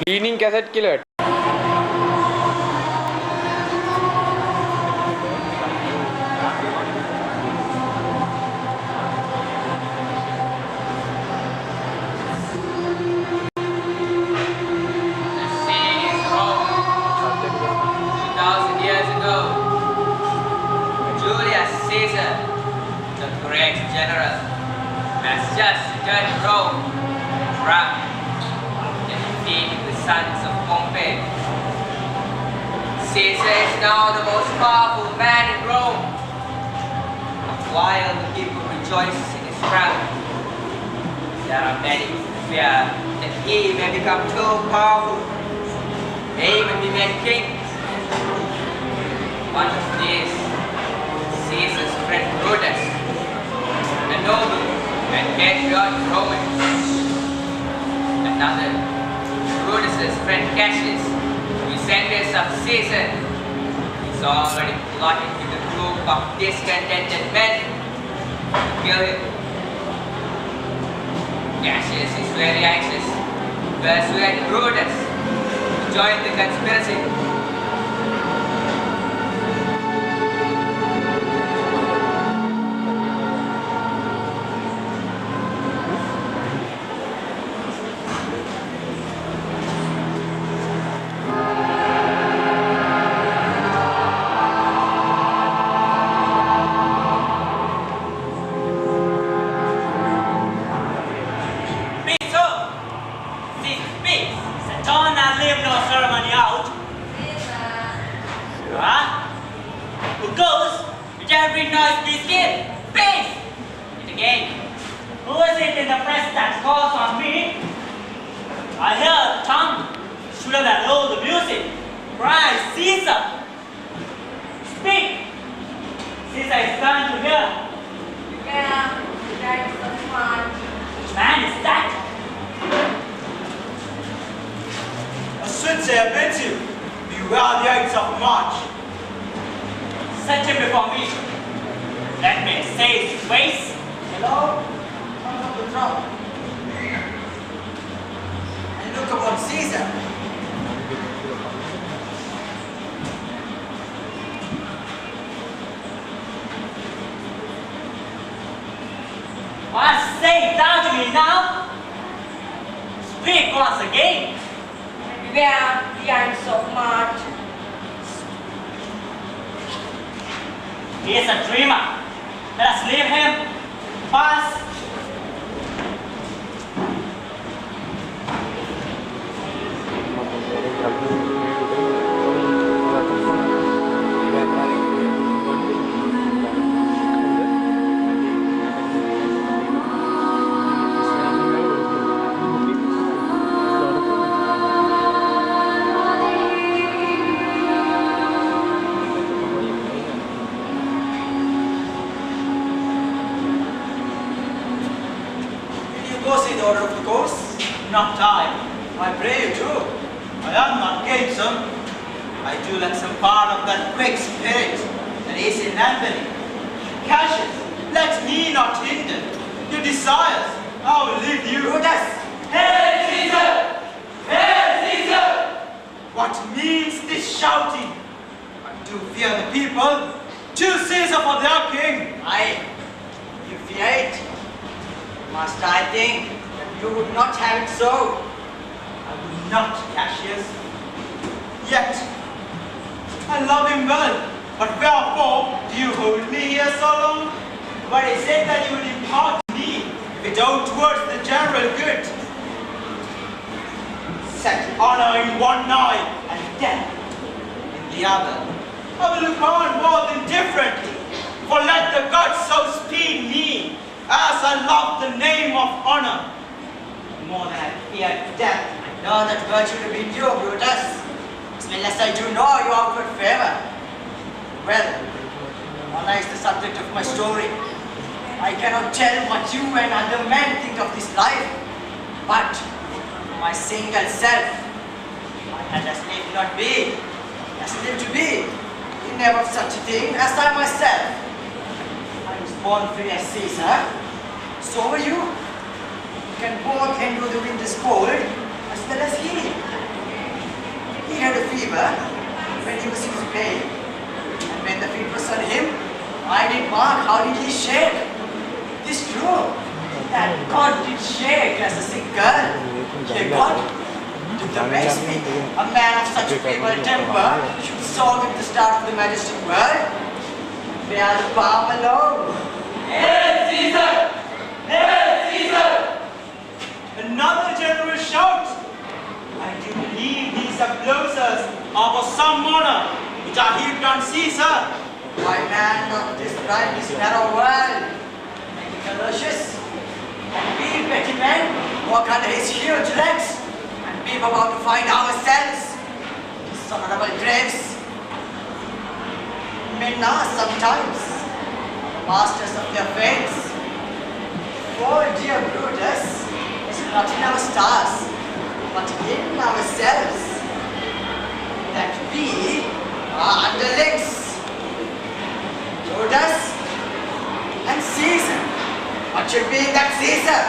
Cleaning cassette killer. Julius Caesar, the great general, has just returned Rome from defeating the sons of Pompey. Caesar is now the most powerful man in Rome. While the people rejoice in his crown, there are many who fear that he may become too powerful, may even be made king. One of these, Caesar's friend Brutus, a noble and patriotic Roman. Another, Brutus's friend Cassius, descendants of Caesar, is already plotting with a group of discontented men to kill him. Cassius is very anxious to persuade Brutus to join the conspiracy. Cassius, let me not hinder your desires. I will leave you. Brutus! Hail Caesar! Hail Caesar! What means this shouting? I do fear the people. Choose Caesar for their king. You fear it? Must I think that you would not have it so? I would not, Cassius. Yet, I love him well. But wherefore do you hold me here so long? What is it that you will impart to me if it don't towards the general good? Set honor in one eye and death in the other. I will look on more than differently, for let the gods so speed me as I love the name of honor more than I fear death. I know that virtue to be due, Brutus, as well as I do know your outward favor. Well, honor is the subject of my story. I cannot tell what you and other men think of this life, but for my single self, I had as live not be, as live to be, in never of such a thing as I myself. I was born free as Caesar, so were you. You can both endure this cold as well as he. He had a fever when he was in Spain, and when the fever was on him, I did mark how did he shake. This true, that God did shake as a sick girl. Yet God did amaze me. A man of such a feeble temper should soar with the start of the majestic world. Bear the palm alone. Hail Caesar! Hail Caesar! Another general shout. I do believe these applauses are for some honor which are heaped on Caesar. Why man doth describe this narrow world? Lucius, and we petty men walk under his huge legs and peep about to find ourselves dishonorable graves. Men are sometimes the masters of their fates. Oh dear Brutus, it's not in our stars, but in ourselves that we are underlings. Brutus and Caesar. What should be that Caesar?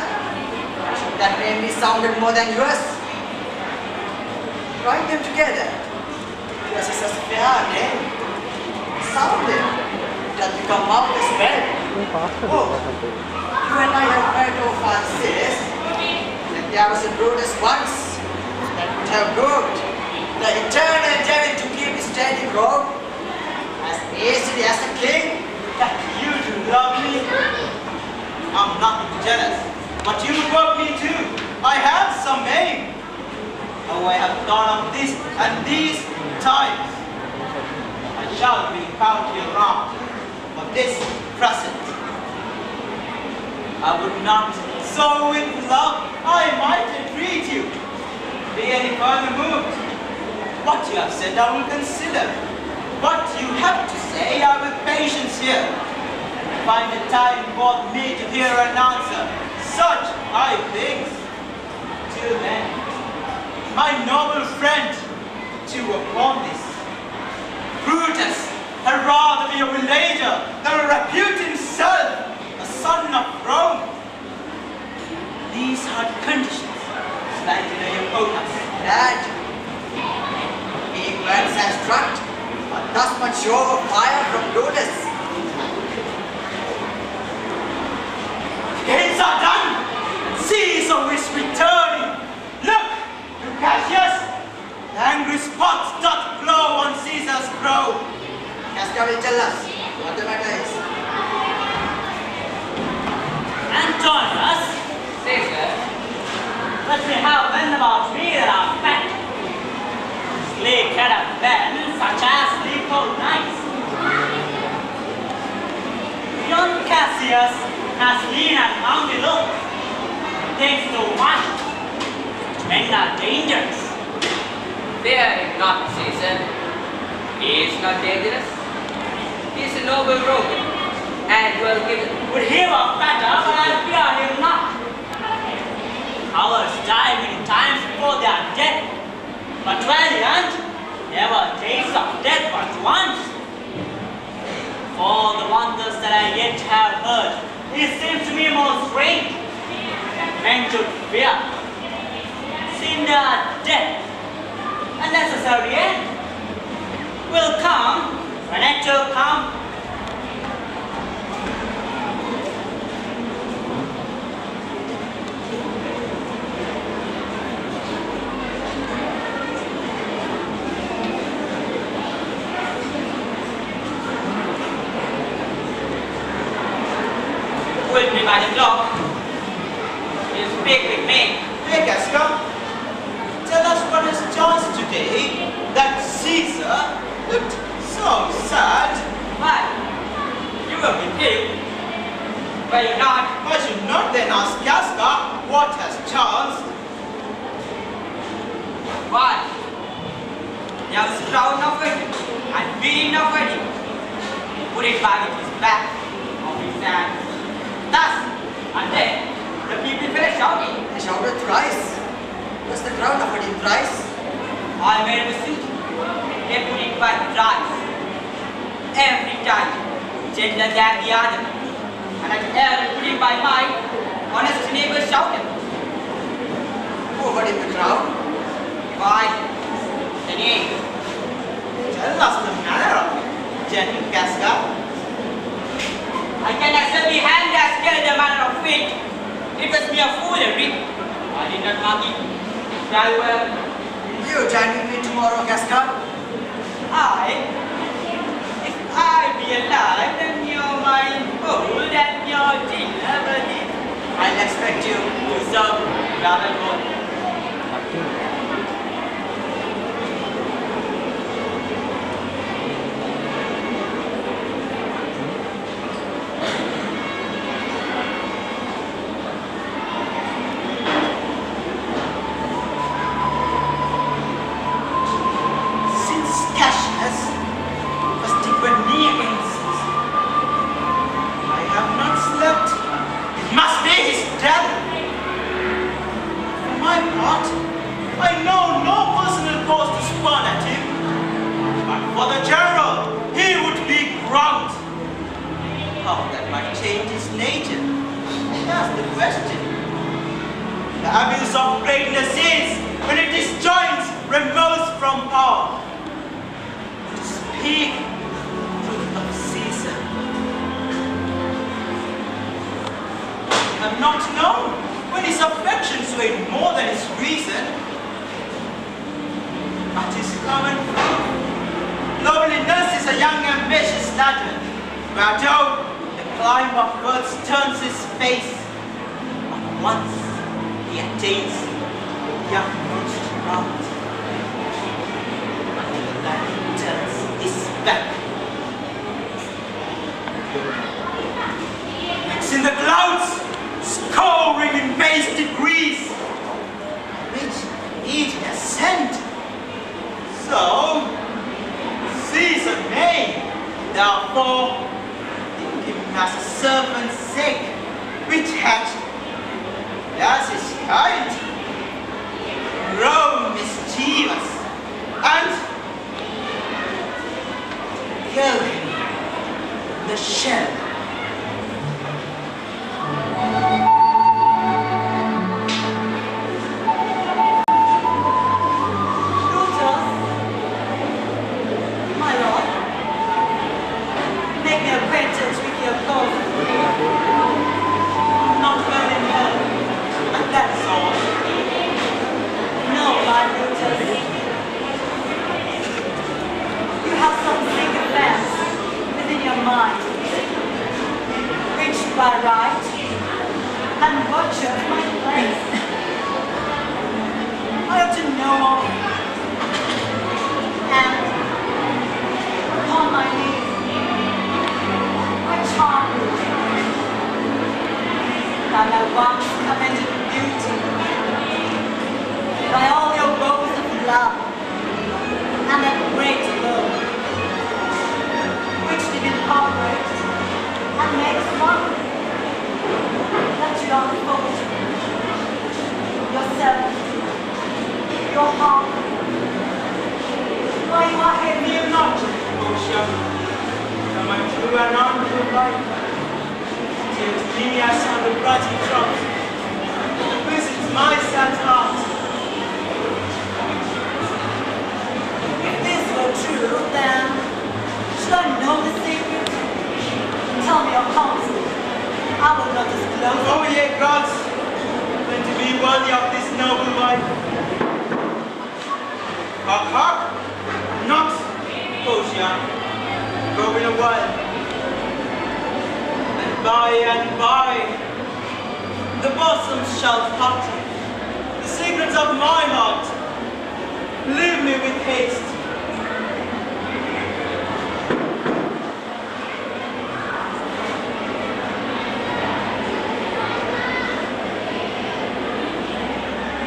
Should that name be sounded more than yours? Join them together. Yours is a fair name. Sound them. It has become out as well. Oh, you and I have heard of Francis that there was a Brutus once that would have grouped the eternal devil to keep his steady robe as easily as a king. That you do love me. I'm not jealous, but you love me too. I have some aim. Oh, I have thought of this and these times. I shall be found here wrong, but this present. I would not, so with love I might entreat you. Be any further moved. What you have said I will consider. What you have to say I will patience hear. Find the time for me to hear an answer. Such high things. Till then, my noble friend, chew upon this. Brutus had rather be a villager than repute himself a son of Rome. These hard conditions slightly upon us. Dad, being words has struck, but thus much show of fire from Brutus. Gates are done! Caesar is returning! Look! Cassius! The angry spots doth glow on Caesar's brow. Casca will tell us what the matter is. Antonius, Caesar, let me have men about me that are fat. Sleek-headed men such as sleep-old knights. Young Cassius has lean and hungry look. Thinks too much. Men are dangerous. fear him not, Caesar. He is not dangerous. He is a noble Roman and well given. Would he were better, but I fear him not. Cowards die many times before they are dead, but valiant never takes of death but once. For the wonders that I yet have heard, it seems to me most strange that men should fear. Seeing that death, a necessary end, will come when it will come. With me by the clock. You speak with me. Hey, Casca, tell us what has chanced today that Caesar looked so sad. Why? You were with him. Were you not? I should not then ask Casca what has chanced. Why? There was a crowd of wedding and being of wedding. Put it by with his back of his hand. Thus, and then the people fell shouting. They shouted thrice. Was the crowd offered him thrice? I made a visit. They put it by thrice. Every time, gentler than the other. And at every put it by mine, honest neighbors shouted. the ring. I did not mark it. Very well. You dine with me tomorrow, Casca? If I be alive, then you're my food and your dinner ready. I'll expect you. You serve rather good.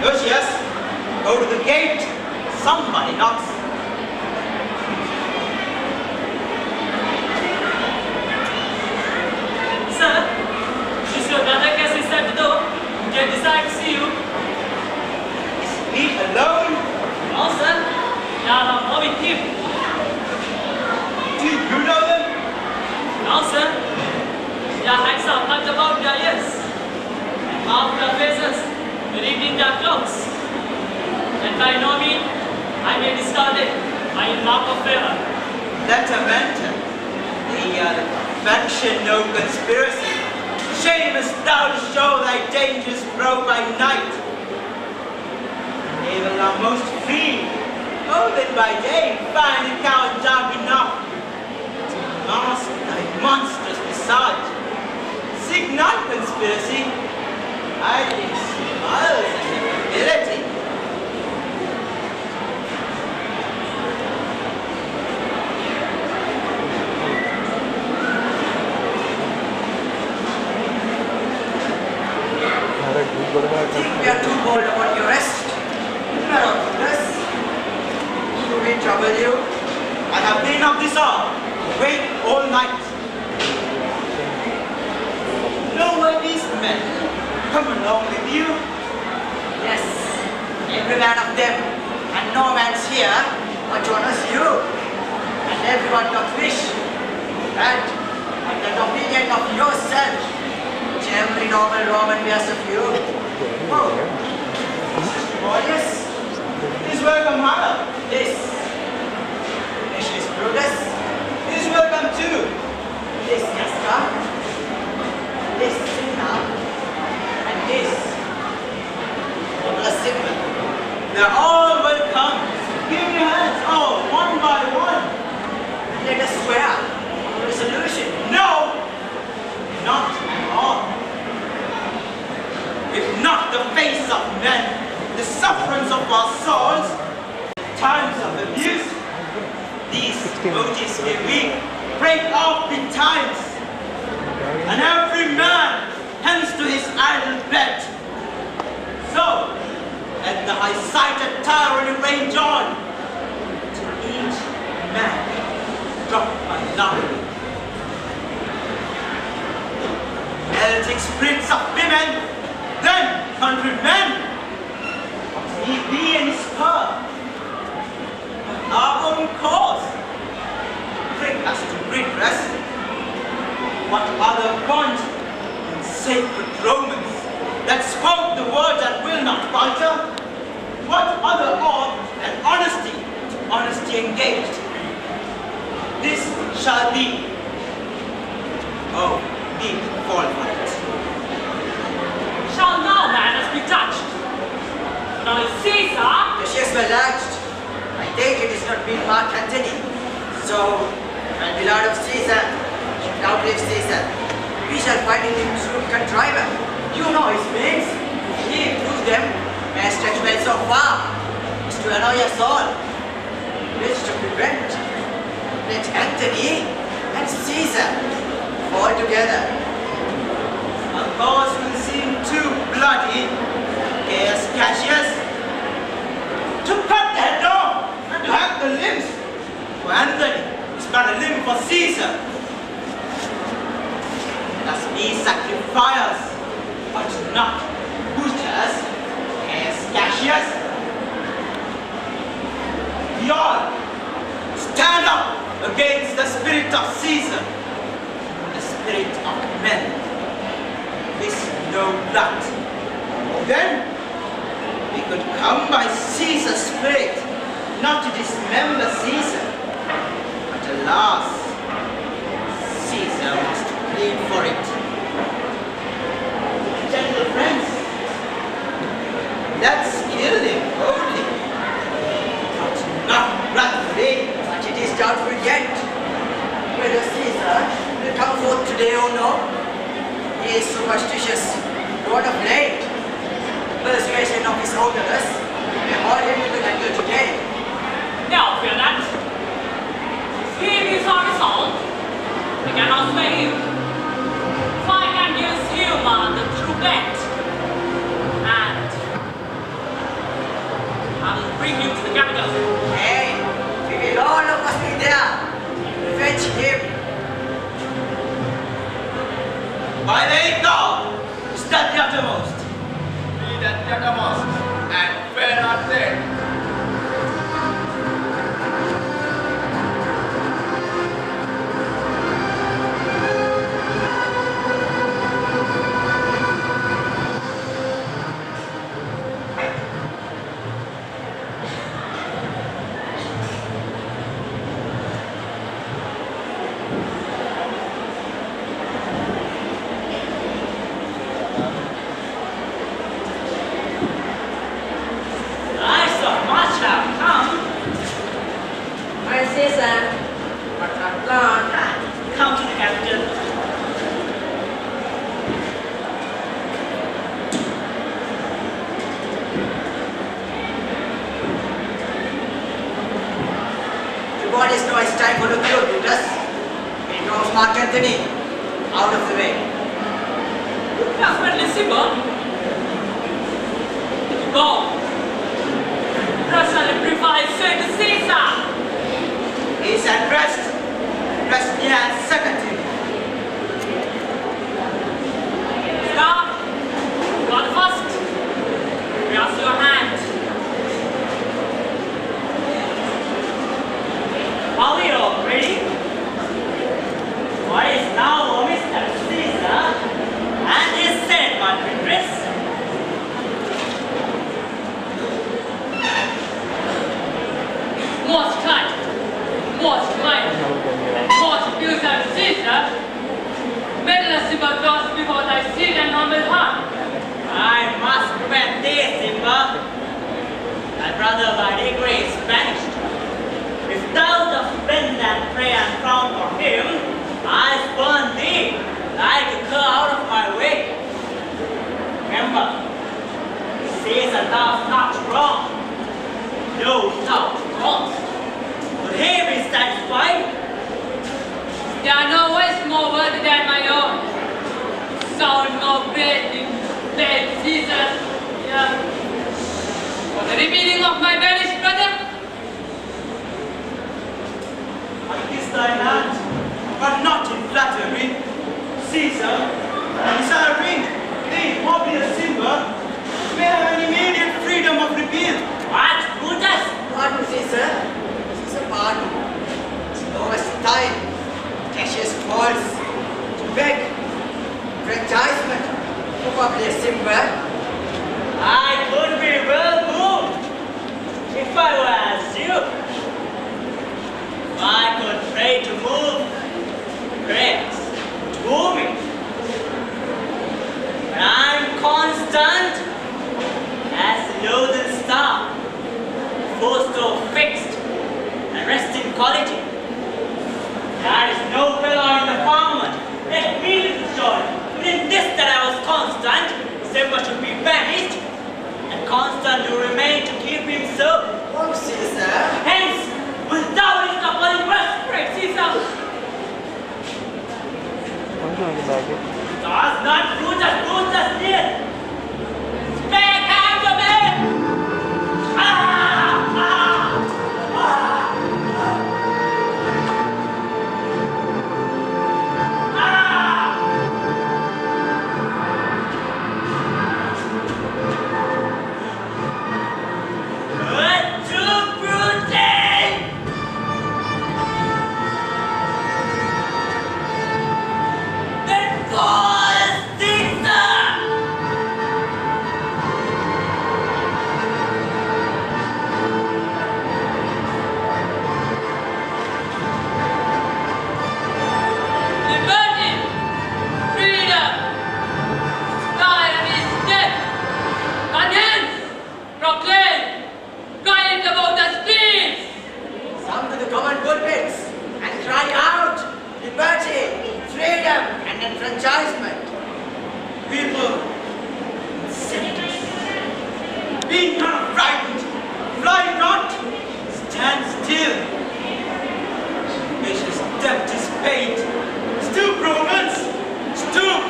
Lucius, go to the gate. Somebody knocks. Sir, is your brother Cassius at the door? Jayatissa to see you. Is he alone? No, sir. You are not with him. Do you know them? No, sir. Their hands are cut about their ears. And half their faces buried in their cloaks. And by no means I may discard it by a mark of favor. That a mentor. The faction no conspiracy. Shamest thou to show thy dangers grow by night? Even thou most free, oh then by day find the coward dark enough to mask thy monstrous visage. Seek not conspiracy, hiding smiles and ability. Think we are too bold about your rest. Brutus, should we trouble you? I have been of this hour, wait all night. Know where these men come along with you? Yes, every man of them, and no man's here but honors you. And everyone doth wish that on the opinion of yourself, which every normal Roman bears of you. Oh, Julius, Is welcome higher. this is Brutus, Is welcome too. this Casca, this Thilan, and this Silva. They're all welcome. Give me your hands, all, one by one. Let us swear a resolution. No, not at all. If not the face of men, the sufferance of our souls, times of abuse, these motives may we break off betimes, and every man hence to his idle bed. So, let the high-sighted tyranny range on, to each man drop another. Celtic spirits of women, then countrymen, he be in spur, but our own cause, bring us to redress. What other bond in sacred Romans that spoke the word that will not falter? What other awe and honesty to honesty engaged? This shall be. Oh, need fall for it. Shall no manners be touched? No Caesar? Decius well urged. I think it is not been Mark Antony. So, when the Lord of Caesar should outlive Caesar, we shall find in him shrewd contriver. You know his means. If he proves them, may stretch well so far as to annoy us all. Which to prevent, let Antony and Caesar fall together. Our cause will seem too bloody, Cassius, to cut the head off and to hack the limbs. For Anthony is but a limb for Caesar. Thus we sacrifice, but not butchers, Cassius. We all stand up against the spirit of Caesar, the spirit of men. This no blood. Then we could come by Caesar's spirit, not to dismember Caesar, but alas, Caesar must plead for it. Gentle friends, let's kill him boldly, but not wrathfully. But it is doubtful yet whether Caesar will come forth today or no. He is superstitious, born of late. Persuasion of his elders may hold him to the jungle today. Now fear that. If he is our resolve, we cannot sway him. So I can use human the true bet. And I will bring you to the capital. Hey, we will all of us be there. Fetch him. By the God, stand the uttermost. Be that the uttermost, and fear not them. Nobody knows it's time for the cure, Brutus. We drove Mark Anthony out of the way. Definitely, Silva. Go. Russia amplifies Julius Caesar. He's at rest. Rest near and secondary. Stop. You are the first. Raise your hand. Are we all ready? What is now Mr. Caesar and his Senate conference? Most kind, most Julius Caesar, Metellus cross before thy seat and humble heart. I must prevent this, Silva. Thy brother by degree is banished. If thou dost bend and pray and frown for him, I spurn thee like a cur out of my way. Remember, Caesar does not wrong. No doubt wrongs. Would he be satisfied? There are no ways more worthy than my own. Sound more great in dead Caesar. Yeah. For the repeating of my banished brother. I kiss thy hand, but not in flattery. Caesar, desiring thee, obvious Silva, may have an immediate freedom of repeal. What, Brutus? Pardon, Caesar. Caesar, pardon. Lowest time. Cassius falls to beg chastisement for public Silva. I could be well moved if I were as you. I could pray to move, prayers to move me. But I'm constant as the northern star, forced or fixed and resting quality. There is no fellow in the firmament. Let me little joy. Within this that I was constant, Silva should be banished, and constant to remain to keep him so. Oh, Caesar. Hence, without his coupling respect, Caesar. Does not Brutus near. Spare hands of him! Enfranchisement. People, senators, be not frightened, fly not, stand still. Nation's debt is paid. Stoop, Romans, stoop,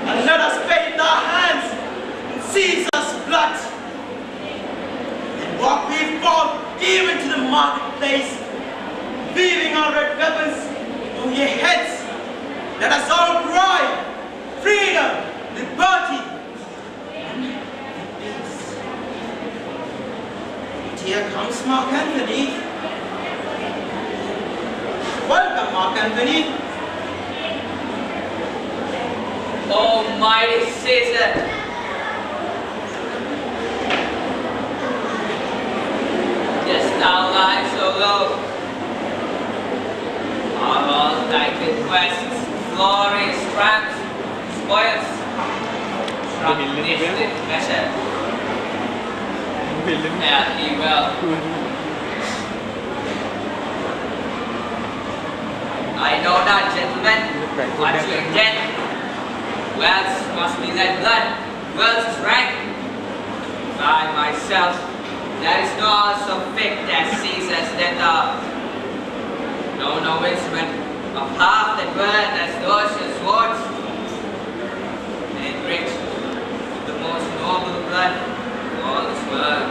and let us bathe our hands in Caesar's blood. And walk we forth even to the marketplace, weaving our red weapons over your heads. Let us all cry, freedom, liberty, and peace. And here comes Mark Anthony. Welcome, Mark Anthony. Almighty Caesar, dost thou lie so low? Are all thy conquests, glory, strength, spoils, shrunk in measure? Fare thee well. I know not, gentlemen, what you intend. Wealth must be thy blood, wealth is rank. I myself, there is no so fit as Caesar's letter, no instrument of half that worth as those your swords, and enriched with the most noble blood of all this world.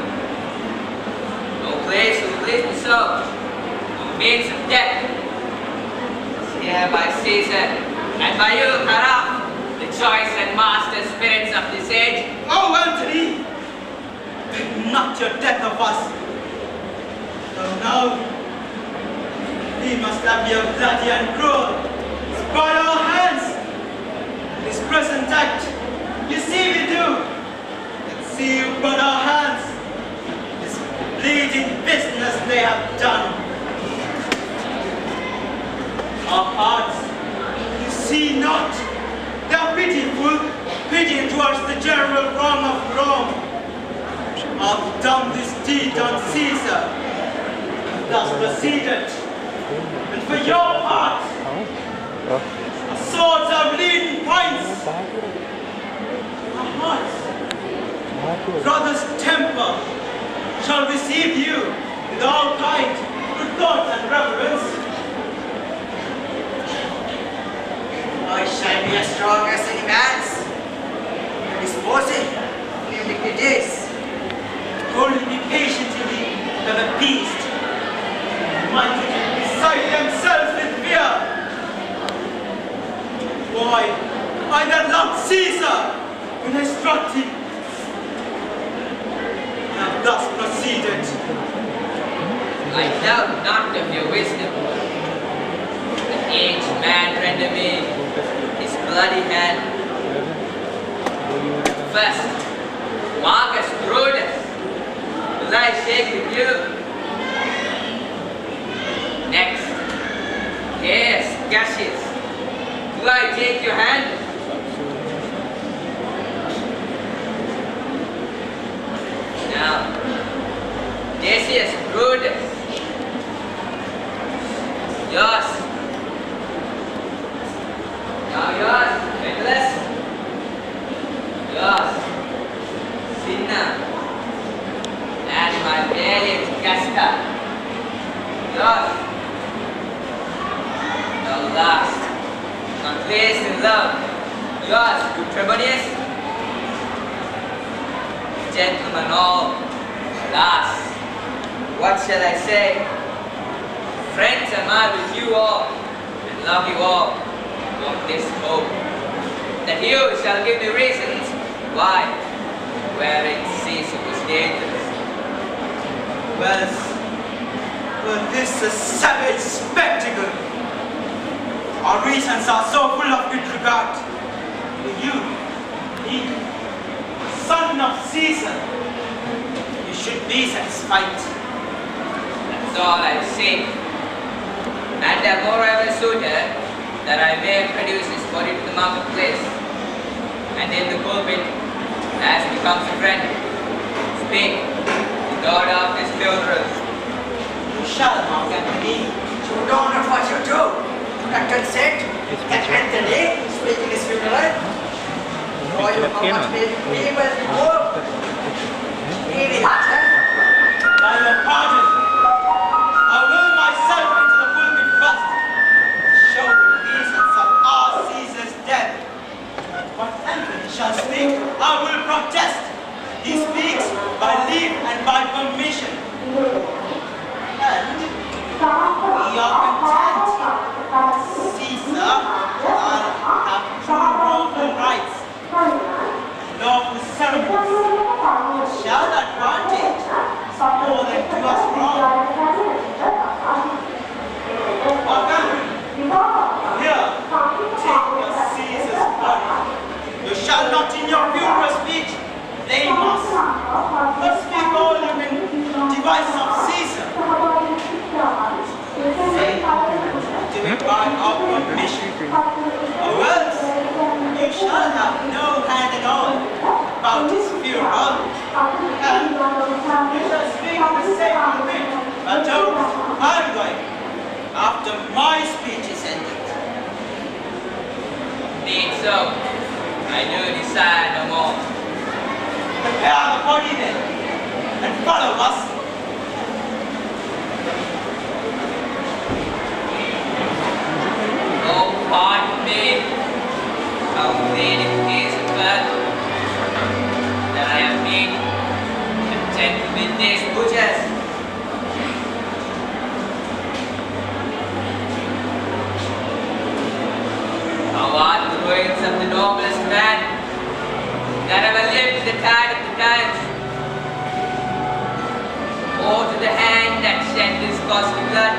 No place will please me so, no means of death, is here by Caesar, and by you, Haraf, the choice and master spirits of this age. Oh, Anthony! Beg not your death of us. Though now, we must have your bloody and cruel, by our hands. This present act, you see we do. Let's see you burn our hands. This bleeding business they have done. Our hearts, you see not, they are pitiful, pitying towards the general wrong of Rome. I've done this deed on Caesar, and thus proceeded. And for your part, our swords are bleeding points. Our hearts, brother's temper, shall receive you with all kind, good thoughts and reverence. I shall be as strong as any man's, and disposing of iniquities. Only be patiently and appeased, minded beside themselves with fear. Why, I that loved Caesar when I struck him, and have thus proceeded. I doubt not of your wisdom. That each man render me his bloody hand. First, Marcus Brutus will I shake with you. Next, Cassius, will I take your hand? Now, Decius Brutus, yours. Now yours, Metellus. Yours, Sinna. And my valiant Casca. Yours. The last, not least in love. Yours, Trebonius. Gentlemen all, last, what shall I say? Friends am I with you all, and love you all, with this hope, that you shall give me reasons why, wherein Caesar was dangerous. Well, this is a savage spectacle. Our reasons are so full of good regard. You, he, son of Caesar, you should be satisfied. That's all I say. And a more ever suitor, that I may produce his body to the marketplace, and in the pulpit, as becomes a friend, speak the God of his funeral. You shall, Mark Anthony. You don't know what you do. You not consent that Anthony speaking his funeral. Oh, you how much people before? Really hot, huh? By your pardon, I will myself into the pulpit first, show the reasons of our Caesar's death. But Anthony shall speak, I will protest. He speaks by leave and by permission. And we are content. Caesar shall have true lawful rights, lawful ceremonies. Shall that advantage more than do us wrong? Here, take your Caesar's body. You shall not in your funeral speech blame us, but speak all you can devise of Caesar. Say, do it by our permission, or else you shall have no hand at all about his funeral, and you shall speak the same bit, but don't arguing after my speech is ended. Indeed so, I do desire no more. Prepare the body then, and follow us. me how vain it is in fact that I have been content with these butchers. How art the ruins of the noblest man that ever lived the tide of the times, or to the hand that shed this costly blood.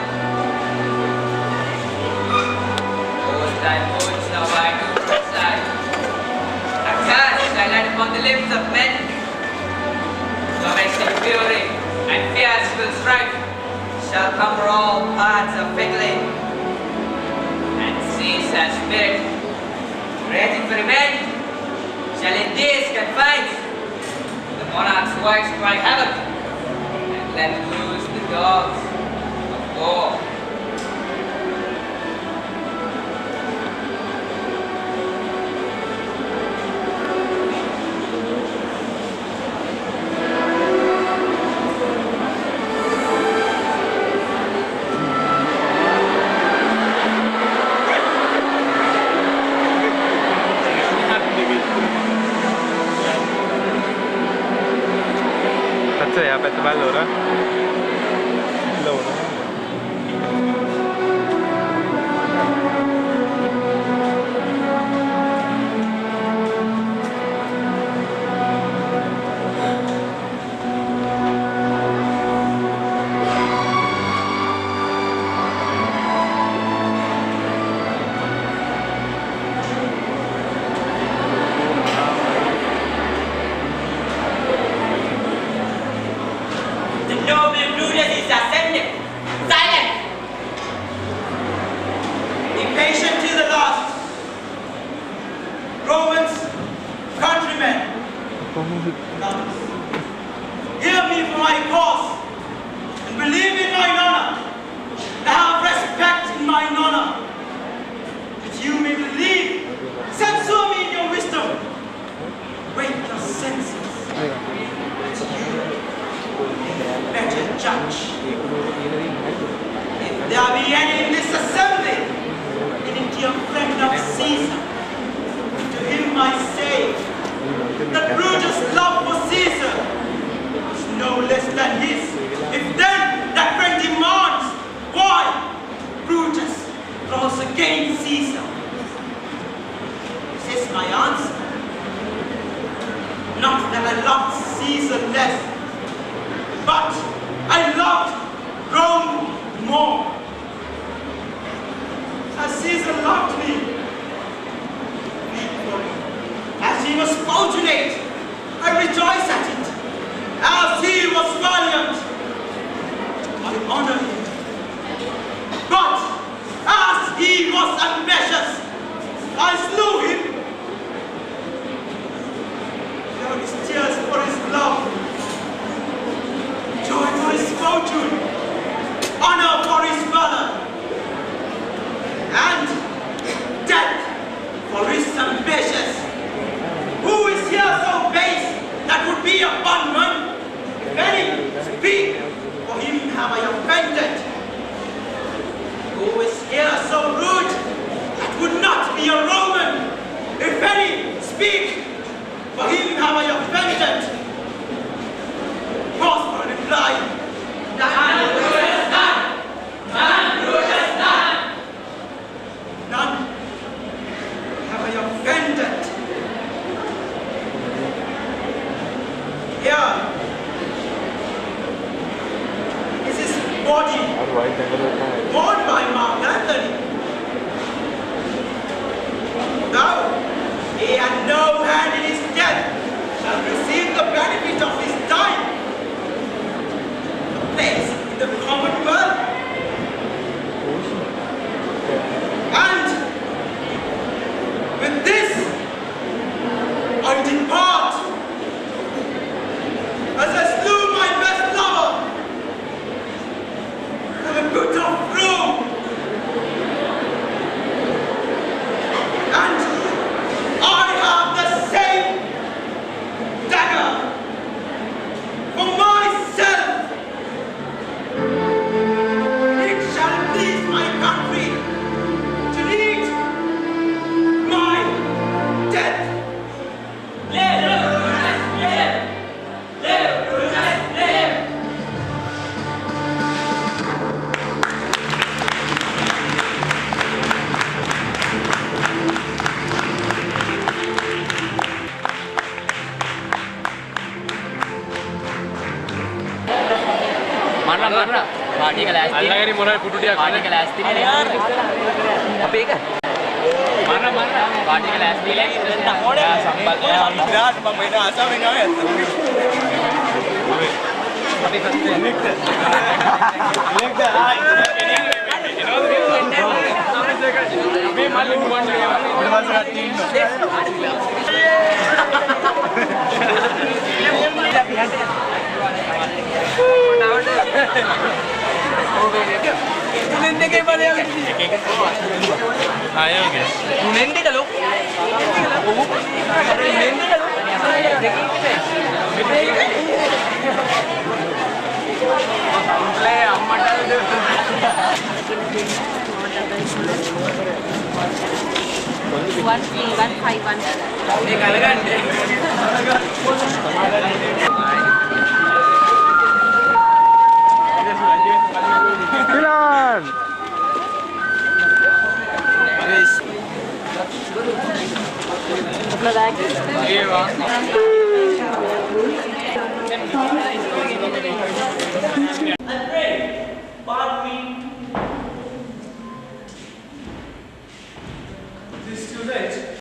Those thy words now I do prophesy. A curse I let upon the lips of men. Domestic fury and fearful strife shall cover all parts of Italy. And Caesar's spirit, raging for revenge, shall in these confines the monarch's voice cry havoc and let loose the dogs of war. Cazzo è aperto per allora? Allora. The noble Brutus is ascended. Silence! Be patient to the last. Romans, countrymen, hear me for my cause and believe in my honor and have respect in my honor. That you may believe, censure me in your wisdom. Wait your senses. That you better judge. If there be any in this assembly, any dear friend of Caesar, to him I say that Brutus' love for Caesar is no less than his. If then that friend demands why Brutus rose against Caesar, this is my answer. Not that I loved Caesar less, but I loved Rome more. As Caesar loved me, as he was fortunate, I rejoice at it. As he was valiant, I honor him. But as he was ambitious, I slew him. There is tears for his love, joy for his fortune, honor for his valor, and death for his ambitious. Who is here so base that would be a bondman? If any, speak, for him have I offended. Who is here so rude that would not be a Roman? If any, speak, for him have I offended. Pause for a reply. None, Brutus, none. None, Brutus, none. None have I offended. Here is his body, borne by Mark Antony. Though he had no hand in his death, shall receive the benefit of his time. A place in the commonwealth. And with this, I depart. As I slew my best lover, for the good of Rome. Party එක ලෑස්ති. අල්ලගෙන මොනවද පුටු ටිකක් party එක ලෑස්ති නේ යාර. අපේ එක. මන්න. පාටි එක ලෑස්ති නේ. ඕනේ. සම්බන්ධ. ඉතින් මම වෙන ආසාවෙන් ආවේ අත. අපි කස්සේ. ඉලෙක්ද ආයි. මේ මල්ලි නුවන් ගියා. ඊට පස්සේ Thilan! Applause.